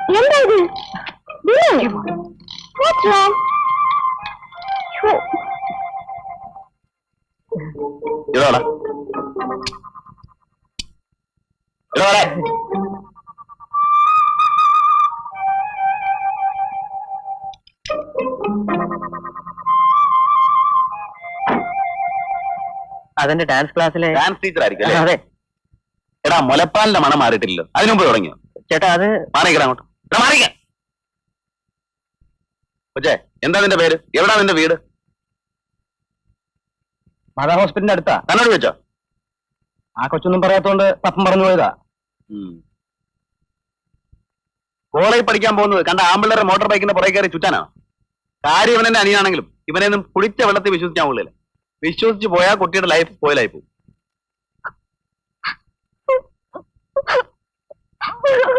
എന്താ ഇത്? What's wrong? ഇതോടാ ഇതോടെ അതിന്റെ ഡാൻസ് ക്ലാസ്സിലെ ഡാൻസ് ടീച്ചർ ആയിരിക്കും. അതെ. എടാ മുലപ്പാലിന്റെ മണം മാറിയിട്ടില്ലല്ലോ, അതിനു മുമ്പ് തുടങ്ങിയോ? ചേട്ടാ അത് മാറിക്കടാ അങ്ങോട്ട്. മാറിക്ക കൊച്ചേ, എന്താ നിന്റെ പേര്? എവിടാ നിന്റെ വീട്? മാതാ ഹോസ്പിറ്റലിന്റെ അടുത്താ. കണ്ണോട് വെച്ചോ? ആ കൊച്ചൊന്നും പറയാത്തോണ്ട് പപ്പം പറഞ്ഞു പോയതാ. കോളേജിൽ പഠിക്കാൻ പോകുന്നത് കണ്ട ആമ്പിള്ളേരെ മോട്ടോർ ബൈക്കിന്റെ പുറകെ കയറി ചുറ്റാനാണ്. കാര്യം ഇവനെന്നെ അനിയാണെങ്കിലും ഇവനെയൊന്നും കുടിച്ച വെള്ളത്തിൽ വിശ്വസിക്കാൻ കൊള്ളില്ല. വിശ്വസിച്ച് പോയാൽ കുട്ടിയുടെ ലൈഫ് പോയിലായി പോകും.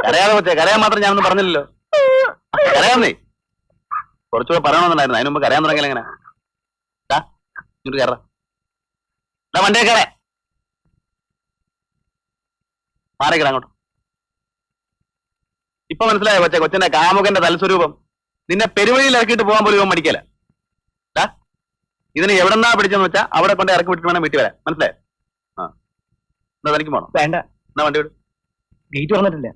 കരയാതെ കൊച്ചേ, കരയാൻ മാത്രം ഞാനൊന്നും പറഞ്ഞില്ലല്ലോ. കരയാന്നേ, കുറച്ചുകൂടെ പറയണമെന്നുണ്ടായിരുന്നു. അതിന് മുമ്പ് കരയാൻ തുടങ്ങിയാൽ എങ്ങനെ? ഇങ്ങോട്ട് കയറാ, വണ്ടിയെ കയറേ. മാറിക്കട അങ്ങോട്ട്. ഇപ്പൊ മനസ്സിലായോ കൊച്ചെ, കൊച്ചന്റെ കാമുകന്റെ തലസ്വരൂപം? നിന്നെ പെരുവഴിയിൽ ഇറക്കിയിട്ട് പോകാൻ പോലും ഇവൻ മടിക്കല. ഇതിന് എവിടെന്നാ പിടിച്ചെന്ന് വെച്ചാൽ അവിടെ കൊണ്ട് ഇറക്കി വിട്ടിട്ട് വേണം വീട്ടിൽ വരാൻ. മനസ്സിലായോ? ആ, എന്നാ തനിക്ക് പോണം. വേണ്ട, എന്നാ വണ്ടി വിടും. ഗേറ്റ് വന്നിട്ടില്ല.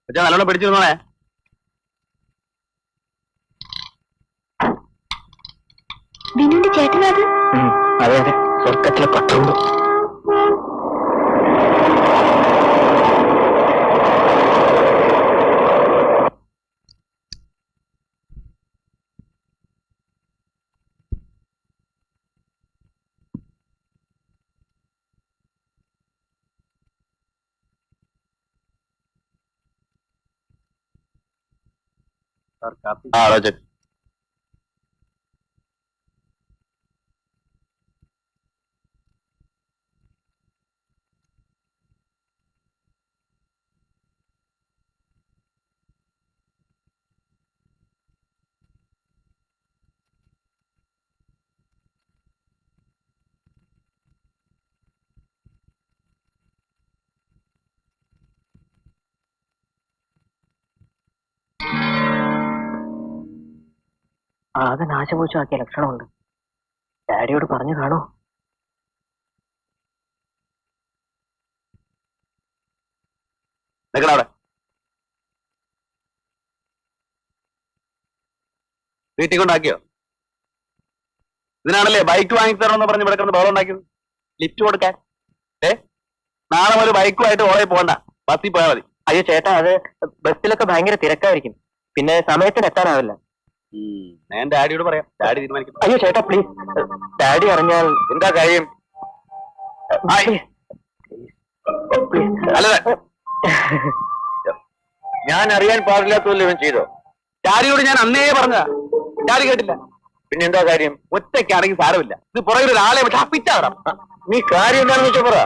കൊച്ചാ നല്ലോണം പിടിച്ചിരുന്നോണേ. ബിനുവിന്റെ ചേട്ടനത്? അതെ അതെ, സ്വർഗത്തിലെ പട്ടുണ്ട്. ആ റോജൻ, ആകെ നാശമോശമാക്കിയ ലക്ഷണമുണ്ട്. ഡാഡിയോട് പറഞ്ഞു കാണോ? നിൽക്കണ അവിടെ. വീട്ടിൽ കൊണ്ടാക്കിയോ? ഇതിനാണല്ലേ ബൈക്ക് വാങ്ങിത്തരണമെന്ന് പറഞ്ഞ് ഇവിടെ കിടന്ന് ബഹളം ഉണ്ടാക്കിയത്. ലിഫ്റ്റ് കൊടുക്കാൻ. നാളെ ഒരു ബൈക്കുമായിട്ട് ഓളെ പോകണ്ട, ബസ്സിൽ പോയാൽ മതി. അയ്യോ ചേട്ടാ, അത് ബസ്സിലൊക്കെ ഭയങ്കര തിരക്കായിരിക്കും, പിന്നെ സമയത്തിന് എത്താനാവില്ല. ഞാൻ ഡാഡിയോട് പറയാം, ഡാഡി തീരുമാനിക്കും. അയ്യോ ചേട്ടാ പ്ലീസ്, ഡാഡി അറിഞ്ഞാൽ. എന്താ കാര്യം? അല്ല, ഞാൻ അറിയാൻ പാടില്ലാത്തല്ലോ ഇവൻ ചെയ്തോ? ഡാഡിയോട് ഞാൻ അന്നേ പറഞ്ഞതാ, ഡാഡി കേട്ടില്ല. പിന്നെ എന്താ കാര്യം? ഒറ്റയ്ക്കാണെങ്കിൽ സാരമില്ല, ഇത് പുറകിൽ ഒരാളെ പിച്ചാടാം. നീ കാര്യം എന്താണെന്ന് വെച്ചാ പറ.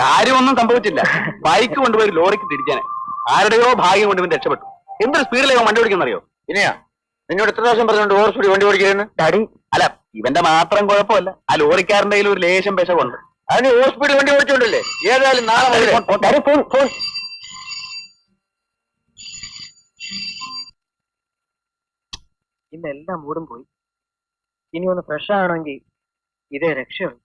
കാര്യമൊന്നും സംഭവിച്ചില്ല. ബൈക്ക് കൊണ്ടുപോയി ലോറിക്ക് തിരിച്ചാനെ. ആരുടെയോ ഭാഗ്യം കൊണ്ട് ഇവൻ രക്ഷപ്പെട്ടു. എന്തൊരു സ്പീഡിലേക്ക് വണ്ടി ഓടിക്കുന്നറിയോ? ഇനിയാ നിന്നോട് എത്ര പ്രാവശ്യം പറഞ്ഞുകൊണ്ട് ഓവർ സ്പീഡ് വണ്ടി ഓടിക്കരുതെന്ന്? ഡാഡി അല്ല, ഇവന്റെ മാത്രം കുഴപ്പമില്ല, ആ ലോറിക്കാരന്റെ ഒരു ലേശം പെശകുണ്ട്. അതിന് ഓവർ സ്പീഡ് വണ്ടി ഓടിച്ചോണ്ടല്ലേ? ഏതായാലും നാളെ ഫോൺ. ഇന്നെല്ലാം മൂടും പോയി. ഇനി ഒന്ന് ഫ്രഷ് ആണെങ്കിൽ ഇതേ രക്ഷയുള്ളൂ.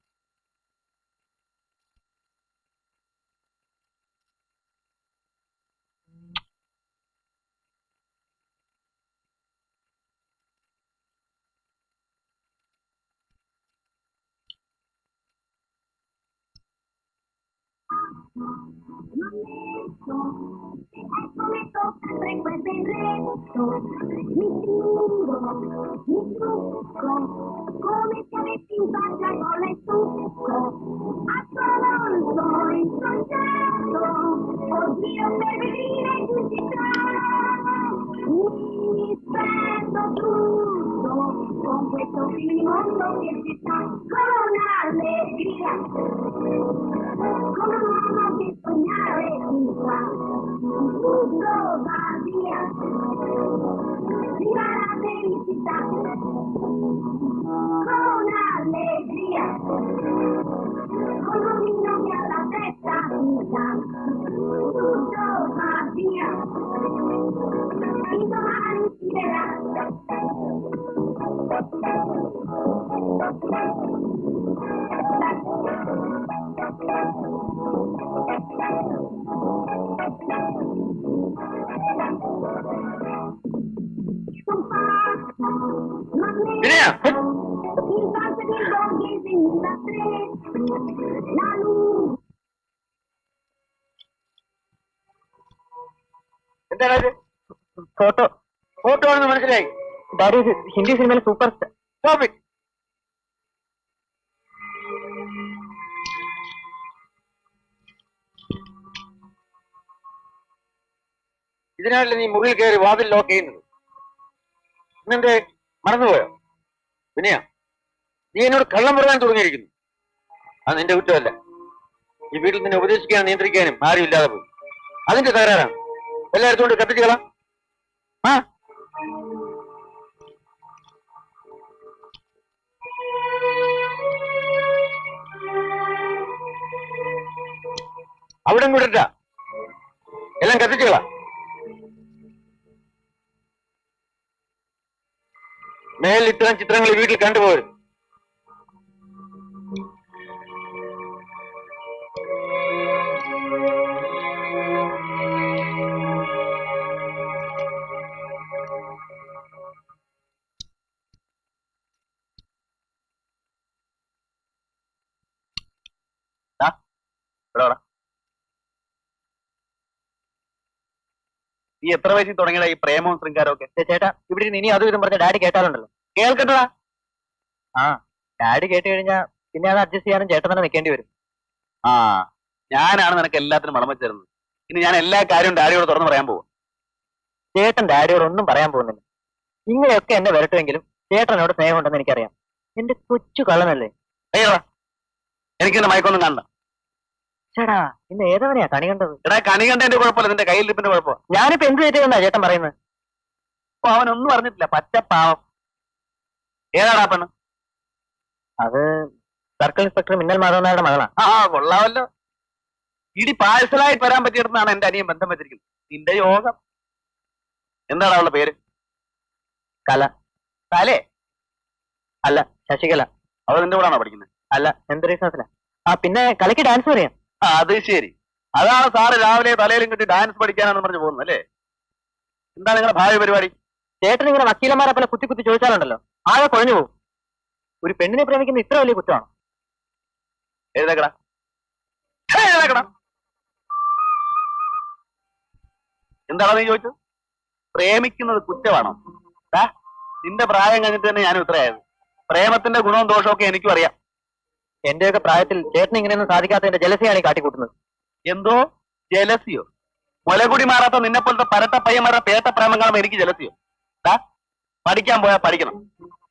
Con un niño que a la testa വിനയ എന്താണ് ഫോട്ടോ ഫോട്ടോ ആണെന്ന് മനസ്സിലായി. ഡാഡി ഇത് ഹിന്ദി സിനിമയിലെ സൂപ്പർ സ്റ്റാർ. Stop it. ഇതിനാണല്ലേ നീ മുറിയിൽ കയറി വാതിൽ ലോക്ക് ചെയ്യുന്നത്? ഇന്നെന്തേ മറന്നുപോയോ? വിനയ, നീ എന്നോട് കള്ളം പറയാൻ തുടങ്ങിയിരിക്കുന്നു. അത് നിന്റെ കുറ്റമല്ല. ഈ വീട്ടിൽ നിന്നെ ഉപദേശിക്കാനും നിയന്ത്രിക്കാനും ആരും ഇല്ലാതെ പോയി. അതിന്റെ തകരാറാണ്. എല്ലായിടത്തും കൊണ്ട് കത്തിച്ചു കളാം. ആ അവിടെ കൂടട്ട എല്ലാം കത്തിച്ചു കളാം. മേലിൽ ഇത്തരം ചിത്രങ്ങൾ ഈ വീട്ടിൽ കണ്ടുപോരും. നീ എത്ര വയസ്സിൽ തുടങ്ങിയതാ ഈ പ്രേമവും ശൃംഗാരവും ഒക്കെ? ചേട്ടാ ഇവിടെ ഇരുന്ന് ഇനി അതും ഇതും പറഞ്ഞ ഡാഡി കേട്ടാലുണ്ടല്ലോ. കേൾക്കട്ടടാ. ആ ഡാഡി കേട്ട് കഴിഞ്ഞാൽ പിന്നെ അത് അഡ്ജസ്റ്റ് ചെയ്യാനും ചേട്ടൻ തന്നെ നിൽക്കേണ്ടി വരും. ആ, ഞാനാണ് നിനക്ക് എല്ലാത്തിനും വളം വെച്ച് തരുന്നത്. ഇനി ഞാൻ എല്ലാ കാര്യവും ഡാഡിയോട് തുറന്ന് പറയാൻ പോകും. ചേട്ടൻ ഡാഡിയോട് ഒന്നും പറയാൻ പോകുന്നില്ല. ഇങ്ങനെയൊക്കെ എന്നെ വരട്ടുമെങ്കിലും ചേട്ടനോട് സ്നേഹമുണ്ടെന്ന് എനിക്കറിയാം. എന്റെ കൊച്ചു കള്ളനല്ലേ. അയ്യടാ, എനിക്കെന്റെ മയക്കൊന്നും കാണണ്ട. ചേട്ടാ ഇന്ന് ഏതവനെയാ കണി കണ്ടത്? എടാ, കണി കണ്ടതിന്റെ കുഴപ്പമില്ല, നിന്റെ കയ്യിലിരിപ്പിന്റെ കുഴപ്പമാണ്. ഞാനിപ്പോ എന്ത് തെറ്റെന്നാ ചേട്ടൻ പറയുന്നത്? അപ്പൊ അവനൊന്നും പറഞ്ഞിട്ടില്ല, പച്ചപ്പാവം. ഏതാടാ പെണ്ണ്? അത് സർക്കിൾ ഇൻസ്പെക്ടർ മിന്നൽ മാധവൻ നായരുടെ മകളാ. ആ, കൊള്ളാവല്ലോ. ഇടി പാഴ്സലായിട്ട് വരാൻ പറ്റിയിടത്താണ് എന്റെ അനിയൻ ബന്ധം വെച്ചിരിക്കുന്നത്. നിന്റെ യോഗം. എന്താണ് അവളുടെ പേര്? കല. കലേ? അല്ല, ശശികല. അവൾ നിന്റെ കൂടാണോ പഠിക്കുന്നത്? അല്ല, എന്ത് റീസൺസിലാ? ആ പിന്നെ കലയ്ക്ക് ഡാൻസ് പറയാം. ആ, അത് ശരി. അതാണ് സാറ് രാവിലെ തലയിലും കിട്ടി ഡാൻസ് പഠിക്കാനാണെന്ന് പറഞ്ഞു പോകുന്നത് അല്ലേ? എന്താ നിങ്ങളുടെ ഭാവി പരിപാടി? ചേട്ടൻ ഇങ്ങനെ വക്കീലന്മാരെ പോലെ കുത്തി കുത്തി ചോദിച്ചാലുണ്ടല്ലോ ആകെ കുഴഞ്ഞു പോകും. ഒരു പെണ്ണിനെ പ്രേമിക്കുന്ന ഇത്ര വലിയ കുറ്റമാണ്. എഴുതേക്കടാ, എഴുതേക്കടാ. എന്താണോ നീ ചോദിച്ചത്? പ്രേമിക്കുന്നത് കുറ്റമാണോ? നിന്റെ പ്രായം കഴിഞ്ഞിട്ട് തന്നെ ഞാനും ഇത്രയായത്. പ്രേമത്തിന്റെ ഗുണവും ദോഷവും ഒക്കെ എനിക്കും അറിയാം. എന്റെയൊക്കെ പ്രായത്തിൽ ചേട്ടൻ ഇങ്ങനെയൊന്നും സാധിക്കാത്തതിന്റെ ജലസിയാണ് ഈ കാട്ടിക്കൂട്ടുന്നത്. എന്തോ ജലസിയോ? മുലകുടി മാറാത്ത നിന്നെ പോലത്തെ പരട്ട പയ്യന്മാരുടെ പേട്ട പ്രേമം കാണുമ്പോ എനിക്ക് ജലസിയോ? പഠിക്കാൻ പോയാൽ പഠിക്കണം,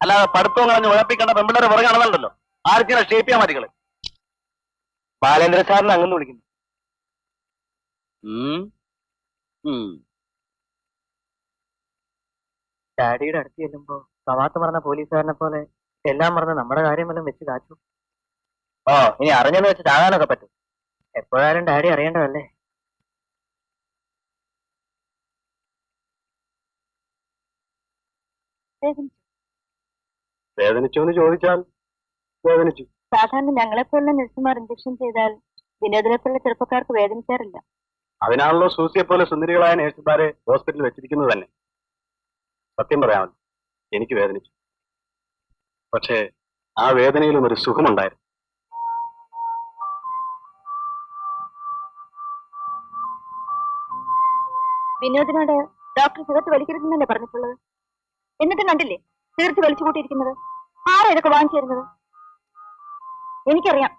അല്ലാതെ പഠിത്തവും കളഞ്ഞ് ഉഴപ്പിക്കേണ്ട പെമ്പിള്ളേരെ പുറകെ നടന്നല്ലോ. ആർക്കിനെ ഷേപ്പ് ചെയ്യാൻ മതികള്. ബാലേന്ദ്ര സാറിന് അങ്ങനെ വിളിക്കുന്നു. ഡാഡിയുടെ അടുത്ത് ചെല്ലുമ്പോ കവാത്ത് മറന്ന പോലീസുകാരനെ പോലെ എല്ലാം മറന്ന് നമ്മുടെ കാര്യം വല്ലതും വെച്ച് കാച്ചു. ഓ, ഇനി അറിഞ്ഞെന്ന് വെച്ച് ചാകാനൊക്കെ പറ്റും. എപ്പോഴായാലും ഡാഡി അറിയേണ്ടതല്ലേ. വേദനിച്ചോന്ന് ചോദിച്ചാൽ വേദനിച്ചു. സാധാരണ ഞങ്ങളെപ്പോലുള്ള നഴ്സുമാർ ഇഞ്ചക്ഷൻ ചെയ്താൽ വിനോദിനെപ്പോലുള്ള ചെറുപ്പക്കാർക്ക് വേദനിക്കാറില്ല. അതിനാണല്ലോ സൂസിയെ പോലെ സുന്ദരികളായ നേഴ്സുമാരെ ഹോസ്പിറ്റലിൽ വെച്ചിരിക്കുന്നത് തന്നെ. സത്യം പറയാമല്ലോ, എനിക്ക് വേദനിച്ചു. പക്ഷേ ആ വേദനയിലും ഒരു സുഖമുണ്ടായിരുന്നു. വിനോദിനോട് ഡോക്ടർ സിഗരറ്റ് വലിക്കരുതെന്നല്ലേ പറഞ്ഞിട്ടുള്ളത്? എന്നിട്ടും കണ്ടില്ലേ സിഗരറ്റ് വലിച്ചു കൂട്ടിയിരിക്കുന്നത്? ആരാ ഇതൊക്കെ വാങ്ങിച്ചു തരുന്നത്? എനിക്കറിയാം,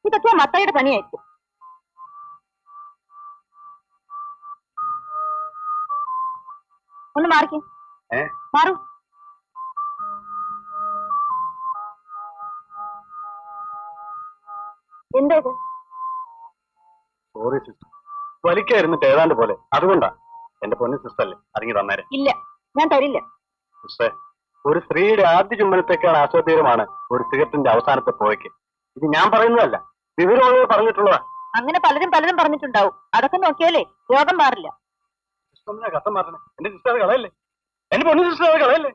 ഇതൊക്കെ മത്തായിയുടെ പണിയായിരിക്കും. ഒന്ന് മാറിക്കേ. മാറൂ. എന്താ ഇത്? സോറി സിസ്റ്റർ, വലിക്കായിരുന്നിട്ട് ഏതാണ്ട് പോലെ. അതുകൊണ്ടാ. എന്റെ പൊന്നു സിസ്റ്ററല്ലേ, അതിങ്ങി തന്നേരെ. ഇല്ല, ഞാൻ തരില്ല. സിസ്റ്റർ, ഒരു സ്ത്രീയുടെ ആദ്യ ചുംബനത്തെക്കാൾ ആസ്വാദ്യകരമാണ് ഒരു സിഗരറ്റിന്റെ അവസാനത്തെ പോയ്ക്ക്. ഇത് ഞാൻ പറയുന്നതല്ല, വിവരമുള്ളവർ പറഞ്ഞിട്ടുള്ളതാ. അങ്ങനെ പലരും പലരും പറഞ്ഞിട്ടുണ്ടാവും. അതൊക്കെ നോക്കിയാലേ രോഗം മാറില്ല. കഷ്ടം മാറണേ. എന്റെ സിസ്റ്റർ കളയല്ലേ, എന്റെ പൊന്നു സിസ്റ്റർ കളയല്ലേ.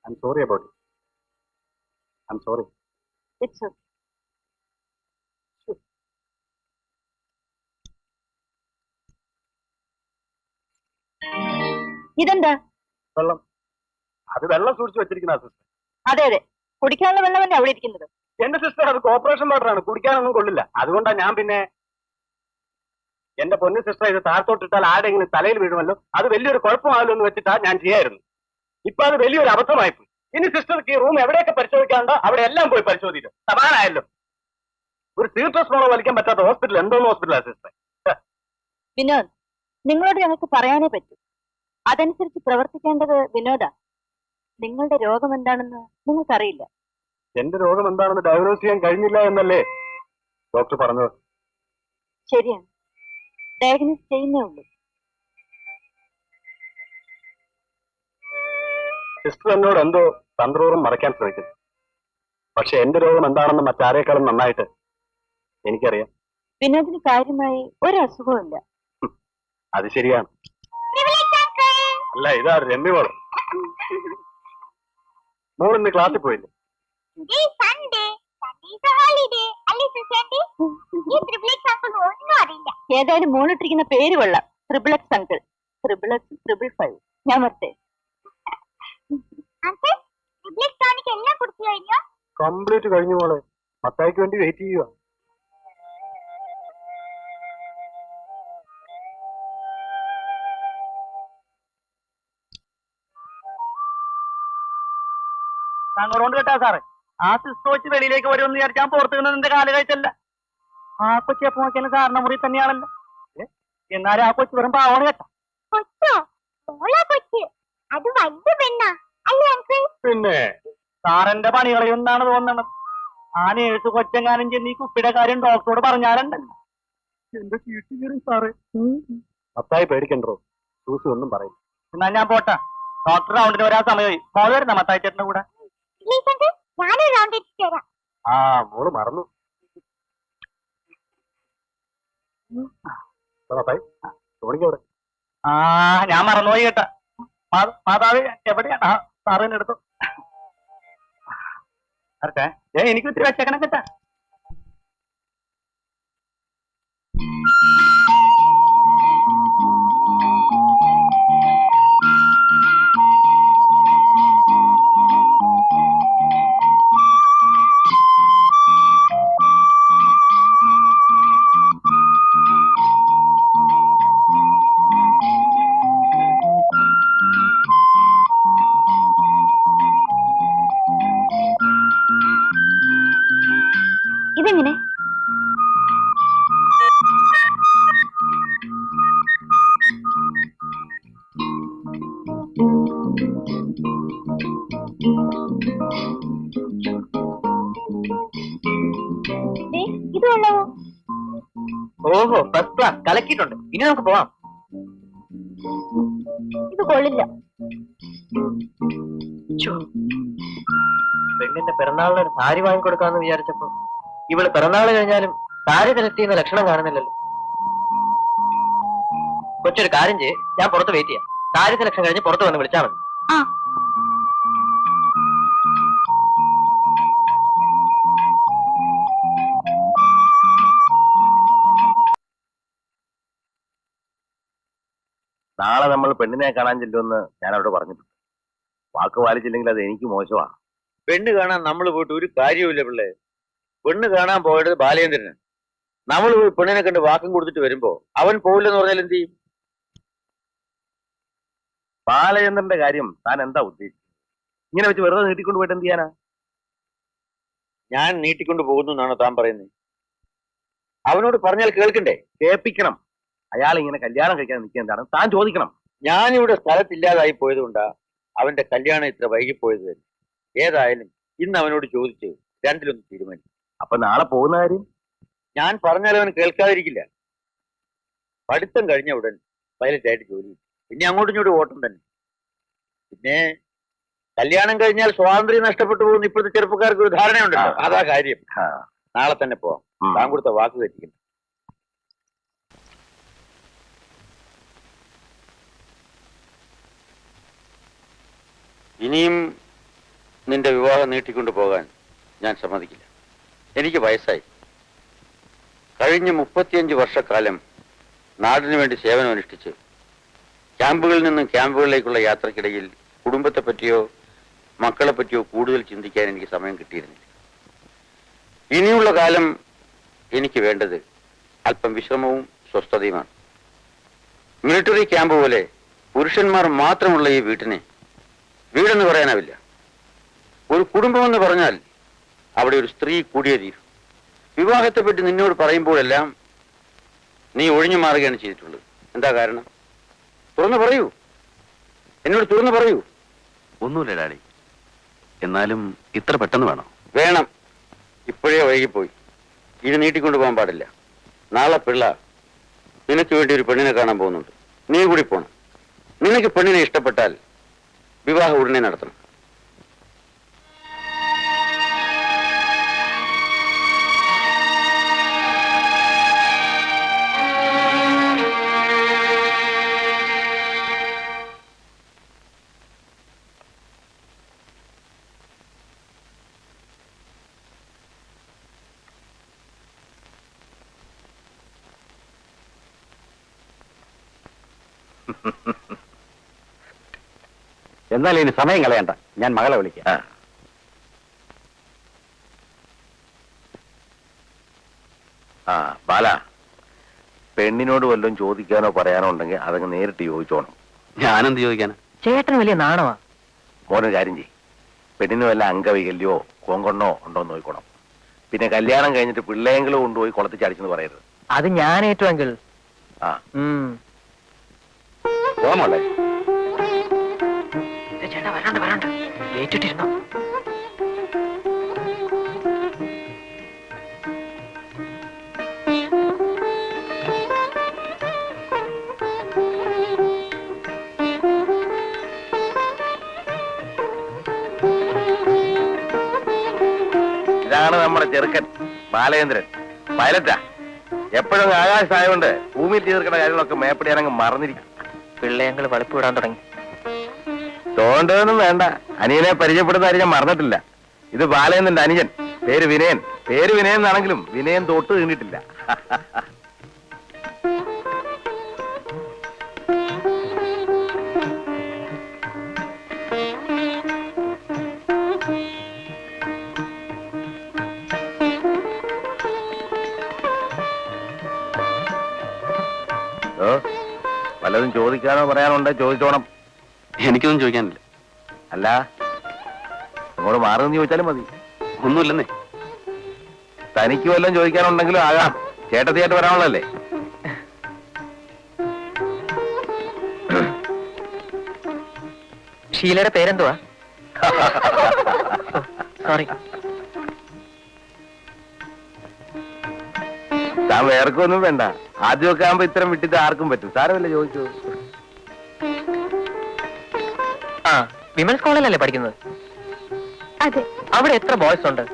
I'm sorry about it. I'm sorry. It's okay. ഇതെന്താ? വെള്ളം. അത് വെള്ളം സൂക്ഷിച്ചു വെച്ചിരിക്കുന്ന സിസ്റ്റർ. അതെ അതെ, കുടിക്കാനുള്ള വെള്ളമല്ലേ അവിടെ ഇരിക്കുന്നത്. എന്റെ സിസ്റ്റർ അത് കോർപ്പറേഷൻ വാട്ടറാണ്, കുടിക്കാനൊന്നും കൊള്ളില്ല. അതുകൊണ്ടാ ഞാൻ പിന്നെ എന്റെ പൊന്നു സിസ്റ്റർ ഇത് താഴത്തോട്ടിട്ടാൽ ആരെങ്കിലും തലയിൽ വീഴുമല്ലോ, അത് വലിയൊരു കുഴപ്പമാകല്ലോ എന്ന് വെച്ചിട്ടാ ഞാൻ ചെയ്യായിരുന്നു. ഇപ്പൊ അത് വലിയൊരു അബദ്ധമായിപ്പോയി. ഇനി സിസ്റ്റർക്ക് ഈ റൂം എവിടെയൊക്കെ പരിശോധിക്കാണ്ടോ അവിടെ എല്ലാം പോയി പരിശോധിക്കും. സമാനായല്ലോ. ഒരു സീട്രസ്മോളോ വലിക്കാൻ പറ്റാത്ത ഹോസ്പിറ്റൽ എന്തോന്ന് ഹോസ്പിറ്റലാ സിസ്റ്റർ. വിനോദ്, നിങ്ങളോട് ഞങ്ങൾക്ക് പറയാനേ പറ്റൂ. അതനുസരിച്ച് പ്രവർത്തിക്കേണ്ടത് വിനോദാ. നിങ്ങളുടെ രോഗം എന്താണെന്ന് നിങ്ങൾക്കറിയില്ല. എന്റെ രോഗം എന്താണെന്ന് ഡയഗ്നോസ് ചെയ്യാൻ കഴിഞ്ഞില്ല എന്നല്ലേ ഡോക്ടർ പറഞ്ഞത്? ശരിയാണ്, ഡയഗ്നോസ് ചെയ്യുന്നേ ഉള്ളൂ. സിസ്റ്റർ എന്നോട് എന്തോ തന്ത്രപൂർവ്വം മറയ്ക്കാൻ ശ്രമിക്കുന്നു. പക്ഷെ എന്റെ രോഗം എന്താണെന്ന് മറ്റാരേക്കാളും നന്നായിട്ട് എനിക്കറിയാം. വിനോദിന് കാര്യമായി ഒരു അസുഖമില്ല. അത് ശരിയാണ്. അല്ല, ഇതാ രമ്യ മോള്. മോളിന്ന് ക്ലാസ്സിൽ പോയില്ലേ? ഏതായാലും മോളിട്ടിരിക്കുന്ന പേര് കൊള്ളാം, ട്രിപ്പിൾഎക്സ് അങ്കിൾ. ട്രിപ്പിൾഎക്സ് 555. ഞാൻ മറ്റേ കംപ്ലീറ്റ് കഴിഞ്ഞു മോളെ. മത്തായിക്ക് വേണ്ടി വെയിറ്റ് ചെയ്യുക. അങ്ങോട്ട് കേട്ടാ സാറേ, ആ സിസ്റ്റർ വെച്ച് വെളിയിലേക്ക് വരുമെന്ന് വിചാരിച്ചാൽ പുറത്തു നിന്നത് എന്റെ കാല് കഴിച്ചല്ല. ആ കൊച്ചി എപ്പോ നോക്കിയാലും സാറിന്റെ മുറി തന്നെയാണല്ലോ. എന്നാലും ആ കൊച്ചു വെറും പാവണ കേട്ടാ. പിന്നെ സാറിന്റെ പണികളെയൊന്നാണ് തോന്നണത്. ആ നേഴ്സ് കൊച്ചെങ്ങാനും ചെന്ന് ഈ കുപ്പിയുടെ കാര്യം ഡോക്ടറോട് പറഞ്ഞാലുണ്ടല്ലോ എന്റെ ചീട്ട് കയറും സാറ്. മത്തായി പേടിക്കണ്ടോ, സൂസി ഒന്നും പറയില്ല. എന്നാ ഞാൻ പോട്ടാ, ഡോക്ടർ റൗണ്ടിന് വരാൻ സമയമായി. മോള് വരുന്ന മത്തായി ചേട്ടന്റെ കൂടെ? ആ മോള് മറന്നു. മത്തായി തോണിക്കവിടെ. ആ ഞാൻ മറന്നുപോയി കേട്ടാ. മാതാവ് എവിടെയാണ്? ആ സാറിന് എടുത്തു. എനിക്ക് ഒത്തിരി വെച്ചേക്കണം കേട്ടാ. ഇതെങ്ങനെ? ഇത് കൊള്ളാവോ? ഓഹോ, ഫസ്റ്റ് ക്ലാസ്, കലക്കിയിട്ടുണ്ട്. ഇനി നമുക്ക് പോവാം. ഇത് കൊള്ളില്ല. പെണ്ണിന്റെ പിറന്നാളിന് ഒരു സാരി വാങ്ങിക്കൊടുക്കാന്ന് വിചാരിച്ചപ്പോ ഇവള് പിറന്നാള് കഴിഞ്ഞാലും സാരി സെലക്ട് ചെയ്യുന്ന ലക്ഷണം കാണുന്നില്ലല്ലോ. കൊച്ചൊരു കാര്യം ചെയ്യ്, ഞാൻ പുറത്ത് വെയിറ്റ് ചെയ്യാം. സാരി സെലക്ഷൻ കഴിഞ്ഞ് പുറത്ത് വന്ന് വിളിച്ചാൽ മതി. ആ നാളെ നമ്മൾ പെണ്ണിനെ കാണാൻ ചെല്ലുമെന്ന് ഞാൻ അവിടെ പറഞ്ഞിട്ടുണ്ട്. വാക്ക് പാലിച്ചില്ലെങ്കിൽ അത് എനിക്ക് മോശമാണ്. പെണ്ണ് കാണാൻ നമ്മൾ പോയിട്ട് ഒരു കാര്യവുമില്ല പിള്ളേ. പെണ്ണ് കാണാൻ പോയത് ബാലേന്ദ്രന്. നമ്മൾ പോയി പെണ്ണിനെ കണ്ട് വാക്കും കൊടുത്തിട്ട് വരുമ്പോ അവൻ പോവില്ലെന്ന് പറഞ്ഞാൽ എന്ത് ചെയ്യും? ബാലചന്ദ്രന്റെ കാര്യം താൻ എന്താ ഉദ്ദേശിച്ചത്? ഇങ്ങനെ വെച്ച് വെറുതെ നീട്ടിക്കൊണ്ട് പോയിട്ട് എന്ത് ചെയ്യാനാ? ഞാൻ നീട്ടിക്കൊണ്ട് പോകുന്നു എന്നാണോ താൻ പറയുന്നത്? അവനോട് പറഞ്ഞാൽ കേൾക്കണ്ടേ? കേൾപ്പിക്കണം. അയാൾ ഇങ്ങനെ കല്യാണം കഴിക്കാൻ നിൽക്കുന്നതാണ് താൻ ചോദിക്കണം. ഞാനിവിടെ സ്ഥലത്തില്ലാതായി പോയതുകൊണ്ടാ അവന്റെ കല്യാണം ഇത്ര വൈകിപ്പോയത് തന്നെ. ഏതായാലും ഇന്ന് അവനോട് ചോദിച്ച് രണ്ടിലൊന്ന് തീരുമാനിക്കും. അപ്പൊ നാളെ പോകുന്ന കാര്യം ഞാൻ പറഞ്ഞാൽ അവൻ കേൾക്കാതിരിക്കില്ല. പഠിത്തം കഴിഞ്ഞ ഉടൻ പൈലറ്റ് ആയിട്ട് ജോലി, പിന്നെ അങ്ങോട്ടും ഇങ്ങോട്ടും ഓട്ടം തന്നെ. പിന്നെ കല്യാണം കഴിഞ്ഞാൽ സ്വാതന്ത്ര്യം നഷ്ടപ്പെട്ടു പോകുന്ന ഇപ്പോഴത്തെ ചെറുപ്പക്കാർക്ക് ഒരു ധാരണയുണ്ടല്ലോ. അതാ കാര്യം. നാളെ തന്നെ പോവാം. താൻ കൊടുത്ത വാക്ക് തെറ്റിക്കുന്നു. ഇനിയും നിന്റെ വിവാഹം നീട്ടിക്കൊണ്ടു പോകാൻ ഞാൻ സമ്മതിക്കില്ല. എനിക്ക് വയസ്സായി. കഴിഞ്ഞ 35 വർഷക്കാലം നാടിനു വേണ്ടി സേവനമനുഷ്ഠിച്ച് ക്യാമ്പുകളിൽ നിന്നും ക്യാമ്പുകളിലേക്കുള്ള യാത്രക്കിടയിൽ കുടുംബത്തെ പറ്റിയോ മക്കളെ പറ്റിയോ കൂടുതൽ ചിന്തിക്കാൻ എനിക്ക് സമയം കിട്ടിയിരുന്നില്ല. ഇനിയുള്ള കാലം എനിക്ക് വേണ്ടത് അല്പം വിശ്രമവും സ്വസ്ഥതയുമാണ്. മിലിറ്ററി ക്യാമ്പ് പോലെ പുരുഷന്മാർ മാത്രമുള്ള ഈ വീട്ടിനെ വീടെന്ന് പറയാനാവില്ല. ഒരു കുടുംബമെന്ന് പറഞ്ഞാൽ അവിടെ ഒരു സ്ത്രീ കൂടിയേ തീരും. വിവാഹത്തെപ്പറ്റി നിന്നോട് പറയുമ്പോഴെല്ലാം നീ ഒഴിഞ്ഞു മാറുകയാണ് ചെയ്തിട്ടുള്ളത്. എന്താ കാരണം? തുറന്നു പറയൂ, എന്നോട് തുറന്നു പറയൂ. ഒന്നുമില്ല ഡാഡി. എന്നാലും ഇത്ര പെട്ടെന്ന് വേണോ? വേണം. ഇപ്പോഴേ വൈകിപ്പോയി. ഇത് നീട്ടിക്കൊണ്ടു പോകാൻ പാടില്ല. നാളെ പിള്ള നിനക്ക് വേണ്ടി ഒരു പെണ്ണിനെ കാണാൻ പോകുന്നുണ്ട്. നീ കൂടി പോണം. നിനക്ക് പെണ്ണിനെ ഇഷ്ടപ്പെട്ടാൽ വിവാഹം ഉടനെ നടത്തണം. എന്നാൽ ഇനി സമയം കളയണ്ട, ഞാൻ മകളെ വിളിക്കാം. ബാല, പെണ്ണിനോട് വല്ലതും ചോദിക്കാനോ പറയാനോ ഉണ്ടെങ്കിൽ അതങ്ങ് നേരിട്ട് ചോദിച്ചോണം. ഞാനെന്ത് ചോദിക്കാനാ? ചേട്ടന് വലിയ നാണമാ. മോനൊരു കാര്യം ചെയ്യും, പെണ്ണിന് വല്ല അംഗവൈകല്യോ കോങ്കണ്ണോ ഉണ്ടോ എന്ന് നോക്കണം. പിന്നെ കല്യാണം കഴിഞ്ഞിട്ട് പിള്ളേങ്കിലും കൊണ്ടുപോയി കുളത്തിൽ ചടിച്ചെന്ന് പറയരുത്. അത് ഞാൻ ഏറ്റുവെങ്കിൽ. ആ പോമോളെ. ചേട്ടാ വരാണ്ട് വരാണ്ട് ഏറ്റിട്ടിരുന്നോ? ഇതാണ് നമ്മുടെ ചെറുക്കൻ ബാലചന്ദ്രൻ, പൈലറ്റാ. എപ്പോഴും ആകാശമായോണ്ട് ഭൂമിയിൽ തീർക്കുന്ന കാര്യങ്ങളൊക്കെ മേപ്പടിയാനങ്ങ് മറന്നിരിക്കും. പിള്ളേങ്ങൾ വളിപ്പ് വിടാൻ തുടങ്ങി. തോണ്ടൊന്നും വേണ്ട, അനിയനെ പരിചയപ്പെടുന്ന കാര്യം ഞാൻ മറന്നിട്ടില്ല. ഇത് ബാലചന്ദ്രന്റെ അനുജൻ, പേര് വിനയൻ. പേര് വിനയൻ എന്നാണെങ്കിലും വിനയൻ തൊട്ട് തീണ്ടിട്ടില്ല. വല്ലതും ചോദിക്കാനോ പറയാനോ ഉണ്ടോ ചോദിച്ചോണം. എനിക്കൊന്നും ചോദിക്കാനില്ല. അല്ല, അങ്ങോട്ട് മാറുമെന്ന് ചോദിച്ചാലും മതി. ഒന്നുമില്ലെന്നേ. തനിക്ക് വല്ലതും ചോദിക്കാനുണ്ടെങ്കിലും ആകാം, ചേട്ടത്തിയായിട്ട് വരാനുള്ളല്ലേ. ഷീലയുടെ പേരെന്തുവാ? സോറി. താൻ വേർക്കൊന്നും വേണ്ട. ആദ്യമൊക്കെ ആകുമ്പോ ഇത്തരം വിട്ടിട്ട് ആർക്കും പറ്റും. സാരമല്ല, ചോദിച്ചു. ആ, വിമൻസ് കോളേജിലല്ലേ പഠിക്കുന്നത്? അതെ. അവിടെ എത്ര ബോയ്സ് ഉണ്ട്?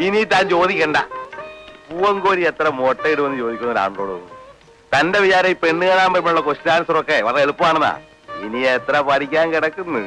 ഇനി താൻ ചോദിക്കണ്ട. പൂവങ്കോരി എത്ര മുട്ടയിടുമെന്ന് ചോദിക്കുന്ന ഒരാളോട് തന്റെ വിചാരം ഈ പെണ്ണ് കാണാൻ പറ്റുള്ള ക്വസ്റ്റ്യൻ ആൻസർ ഒക്കെ വളരെ എളുപ്പമാണെന്നാ. ഇനി എത്ര പഠിക്കാൻ കിടക്കുന്നു.